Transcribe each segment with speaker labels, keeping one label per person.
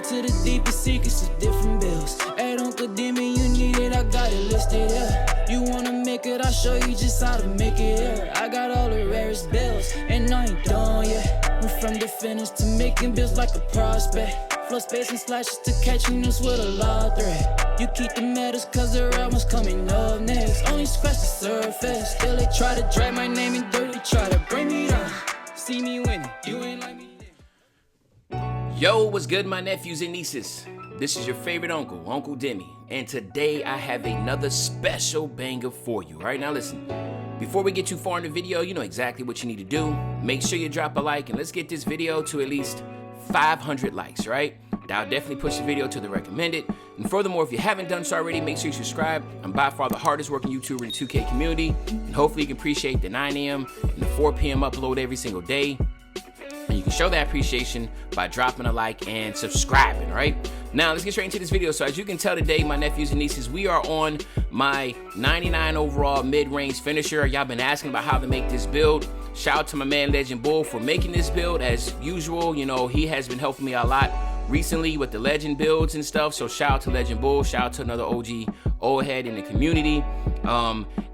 Speaker 1: to the deepest secrets of different bills. Hey, Uncle Demi, you need it, I got it listed, yeah. You wanna make it, I'll show you just how to make it, yeah. I got all the rarest bills, and I ain't done yet. Went from the finish to making bills like a prospect. Flow space and slashes to catching us with a lot of threat. You keep the medals cause the real one's coming up next. Only scratch the surface, still they try to drag my name in dirt, they try to bring me down. See me winning, you ain't like me.
Speaker 2: Yo, what's good, my nephews and nieces? This is your favorite uncle, Uncle Demi, and today I have another special banger for you. All right, now listen, before we get too far in the video, you know exactly what you need to do. Make sure you drop a like, and let's get this video to at least 500 likes, right? That'll definitely push the video to the recommended. And furthermore, if you haven't done so already, make sure you subscribe. I'm by far the hardest working YouTuber in the 2K community, and hopefully you can appreciate the 9 a.m. and the 4 p.m. upload every single day. And you can show that appreciation by dropping a like and subscribing, right? Now, let's get straight into this video. So as you can tell today, my nephews and nieces, we are on my 99 overall mid-range finisher. Y'all been asking about how to make this build. Shout out to my man, Legend Bull, for making this build. As usual, you know, he has been helping me a lot recently with the Legend builds and stuff. So shout out to Legend Bull. Shout out to another OG old head in the community.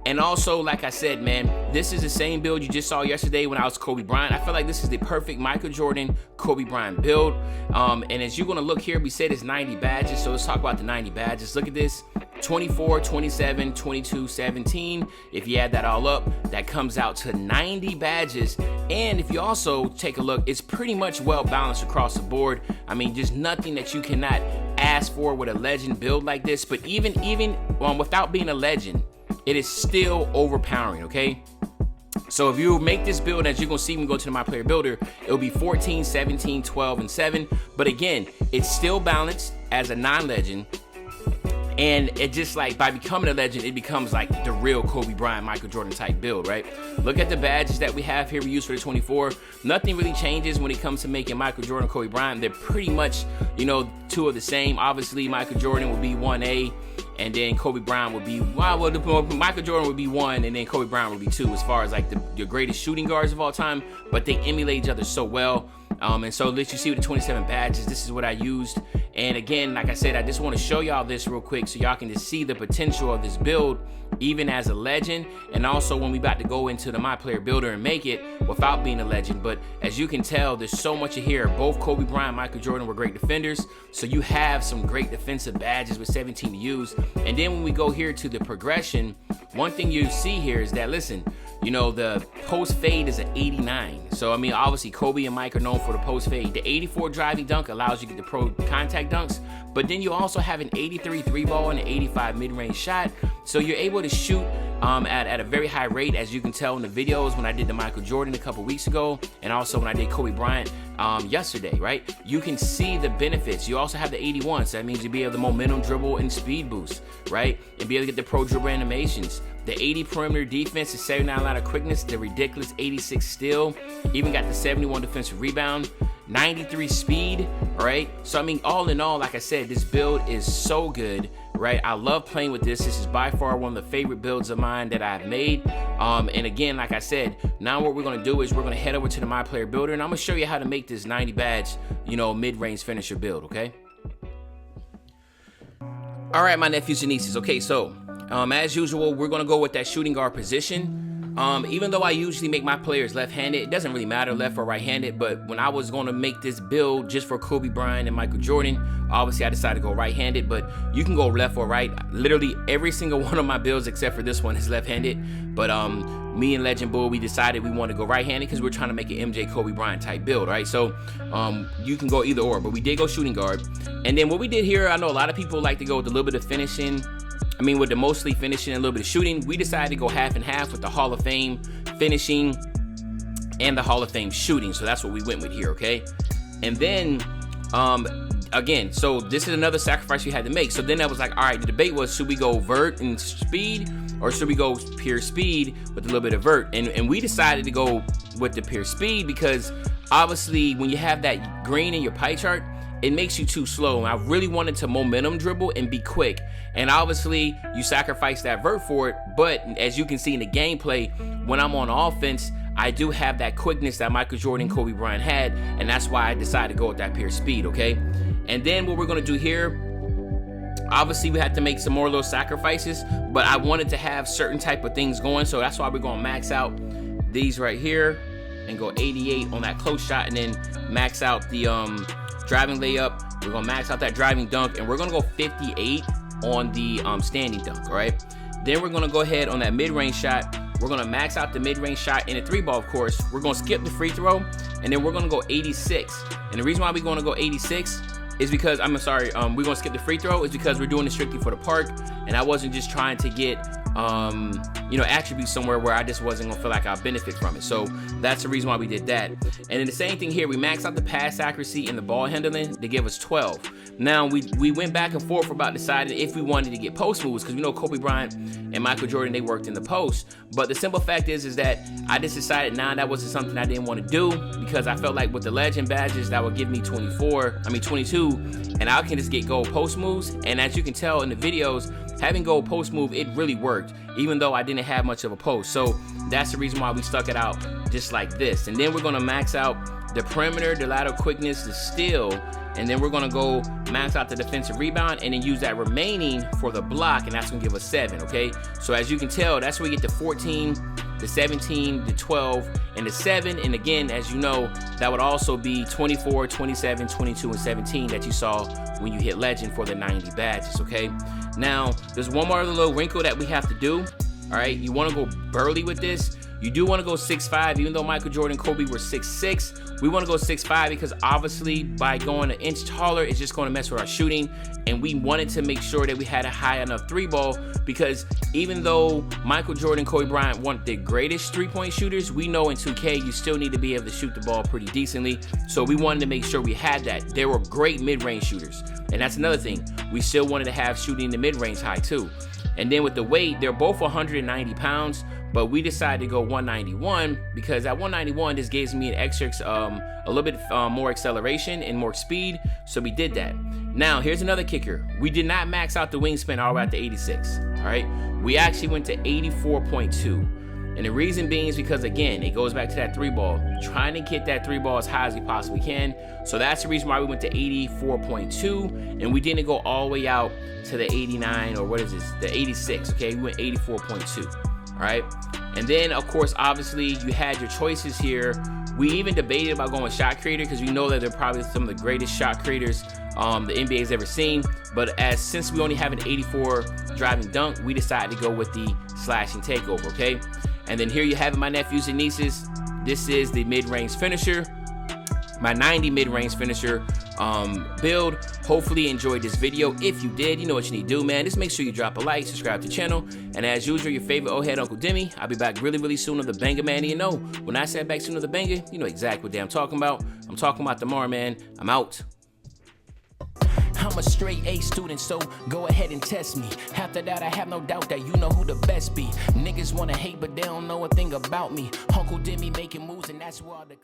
Speaker 2: And also, like I said, man, this is the same build you just saw yesterday when I was Kobe Bryant. I feel like this is the perfect Michael Jordan, Kobe Bryant build. And as you're gonna look here, we said it's 90 badges. So let's talk about the 90 badges. Look at this, 24, 27, 22, 17. If you add that all up, that comes out to 90 badges. And if you also take a look, it's pretty much well balanced across the board. I mean, just nothing that you cannot ask for with a Legend build like this. But even without being a Legend, it is still overpowering, okay? So if you make this build, as you're gonna see when we go to the My Player Builder, it'll be 14, 17, 12, and 7. But again, it's still balanced as a non-Legend. And it just like, by becoming a Legend, it becomes like the real Kobe Bryant, Michael Jordan type build, right? Look at the badges that we have here we use for the 24. Nothing really changes when it comes to making Michael Jordan, Kobe Bryant. They're pretty much, you know, two of the same. Obviously, Michael Jordan would be 1A, and then Kobe Bryant would be, Michael Jordan would be 1, and then Kobe Bryant would be 2, as far as like the greatest shooting guards of all time. But they emulate each other so well. And so let you see with the 27 badges, this is what I used. And again, like I said, I just want to show y'all this real quick so y'all can just see the potential of this build, even as a Legend, and also when we about to go into the My Player Builder and make it without being a Legend. But as you can tell, there's so much in here. Both Kobe Bryant and Michael Jordan were great defenders, so you have some great defensive badges with 17 to use. And then when we go here to the progression, one thing you see here is that, listen, you know, the post fade is an 89. So, I mean, obviously, Kobe and Mike are known for the post fade. The 84 driving dunk allows you to get the pro contact dunks, but then you also have an 83 three ball and an 85 mid-range shot. So you're able to shoot at a very high rate, as you can tell in the videos when I did the Michael Jordan a couple weeks ago, and also when I did Kobe Bryant yesterday, right? You can see the benefits. You also have the 81, so that means you'll be able to momentum dribble and speed boost, right? And be able to get the pro dribble animations. The 80 perimeter defense, the 79 line of quickness, the ridiculous 86 steal, even got the 71 defensive rebound, 93 speed, right? So I mean, all in all, like I said, this build is so good, right? I love playing with this. This is by far one of the favorite builds of mine that I've made. And again, like I said, now what we're gonna do is we're gonna head over to the My Player Builder, and I'm gonna show you how to make this 90 badge, you know, mid-range finisher build, okay? All right, my nephews and nieces. Okay, so as usual, we're gonna go with that shooting guard position. Even though I usually make my players left-handed, it doesn't really matter left or right-handed, but when I was gonna make this build just for Kobe Bryant and Michael Jordan, obviously I decided to go right-handed, but you can go left or right. Literally every single one of my builds except for this one is left-handed, but me and Legend Bull, we decided we want to go right-handed because we're trying to make an MJ Kobe Bryant type build, right? So you can go either or, but we did go shooting guard. And then what we did here, I know a lot of people like to go with a little bit of finishing. I mean, with the mostly finishing and a little bit of shooting. We decided to go half and half with the Hall of Fame finishing and the Hall of Fame shooting. So that's what we went with here, okay? And then, again, so this is another sacrifice we had to make. So then I was like, all right, the debate was, should we go vert and speed, or should we go pure speed with a little bit of vert? And we decided to go with the pure speed because obviously when you have that green in your pie chart, it makes you too slow. And I really wanted to momentum dribble and be quick. And obviously, you sacrifice that vert for it. But as you can see in the gameplay, when I'm on offense, I do have that quickness that Michael Jordan and Kobe Bryant had. And that's why I decided to go with that pure speed, okay? And then what we're gonna do here, obviously we had to make some more little sacrifices, but I wanted to have certain type of things going, so that's why we're gonna max out these right here and go 88 on that close shot, and then max out the driving layup. We're gonna max out that driving dunk, and we're gonna go 58 on the standing dunk, all right? Then we're gonna go ahead on that mid-range shot. We're gonna max out the mid-range shot in a 3-ball, of course. We're gonna skip the free throw, and then we're gonna go 86. And the reason why we're gonna go 86 is because, we're gonna skip the free throw is because we're doing it strictly for the park, and I wasn't just trying to get, attributes somewhere where I just wasn't gonna feel like I'll benefit from it. So that's the reason why we did that. And then the same thing here, we maxed out the pass accuracy and the ball handling to give us 12. Now we went back and forth about deciding if we wanted to get post moves, because we know Kobe Bryant and Michael Jordan, they worked in the post. But the simple fact is that I just decided that wasn't something I didn't want to do, because I felt like with the legend badges that would give me 22, and I can just get gold post moves. And as you can tell in the videos, having gold post move, it really worked, even though I didn't have much of a post. So that's the reason why we stuck it out just like this. And then we're gonna max out the perimeter, the lateral quickness, the steal, and then we're gonna go max out the defensive rebound, and then use that remaining for the block, and that's gonna give us 7, okay? So as you can tell, that's where we get the 14, the 17, the 12, and the 7. And again, as you know, that would also be 24, 27, 22, and 17 that you saw when you hit legend for the 90 badges, okay? Now, there's one more little wrinkle that we have to do, all right? You wanna go burly with this. You do wanna go 6'5", even though Michael Jordan and Kobe were 6'6". We wanna go 6'5", because obviously by going an inch taller, it's just gonna mess with our shooting. And we wanted to make sure that we had a high enough 3-ball, because even though Michael Jordan and Kobe Bryant weren't the greatest 3-point shooters, we know in 2K, you still need to be able to shoot the ball pretty decently. So we wanted to make sure we had that. They were great mid-range shooters. And that's another thing. We still wanted to have shooting in the mid-range high too. And then with the weight, they're both 190 pounds, but we decided to go 191 because at 191, this gives me an extra, a little bit more acceleration and more speed. So we did that. Now, here's another kicker. We did not max out the wingspan all the way out to 86, all right? We actually went to 84.2. And the reason being is because, again, it goes back to that 3-ball. Trying to get that 3-ball as high as we possibly can. So that's the reason why we went to 84.2, and we didn't go all the way out to the 89, or what is this, the 86, okay? We went 84.2, all right? And then, of course, obviously, you had your choices here. We even debated about going shot creator, because we know that they're probably some of the greatest shot creators the NBA's ever seen. But since we only have an 84 driving dunk, we decided to go with the slashing takeover, okay? And then here you have it, my nephews and nieces. This is the mid-range finisher, my 90 mid-range finisher build. Hopefully you enjoyed this video. If you did, you know what you need to do, man. Just make sure you drop a like, subscribe to the channel. And as usual, your favorite old head, Uncle Demi. I'll be back really, really soon on the banger, man. And you know, when I say back soon on the banger, you know exactly what I'm talking about. I'm talking about tomorrow, man. I'm out.
Speaker 1: I'm a straight A student, so go ahead and test me. After that, I have no doubt that you know who the best be. Niggas wanna hate, but they don't know a thing about me. Uncle Demi making moves, and that's where all the